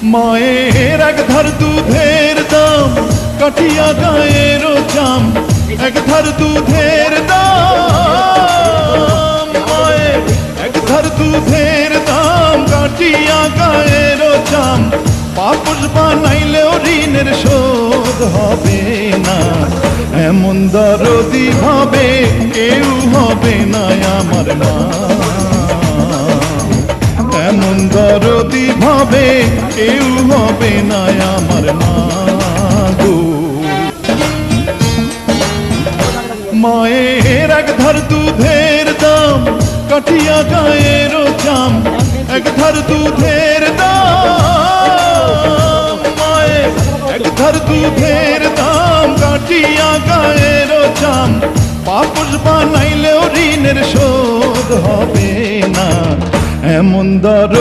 মায়ের এক ধার দুধের দাম কাঠিয়া গায়ের চাম, এক ধার দুধের দাম, মায়ের এক ধার দুধের দাম কাঠিয়া গায়ের চাম, পাপস বানাইলেও ঋণের শোধ হবে না। এমন দরদি হবে কেউ হবে না আমার মা, এমন দরদি ভাবে কেউ হবে না আমার মা গো। মায়ের এক ধার দুধের দাম কাঠিয়া গায়ের চাম, এক ধার দুধের দাম, মায়ের এক ধার দুধের দাম কাঠিয়া গায়ের চাম, পাপস বানাইলেও ঋণের শোধ হবে না। এমন দর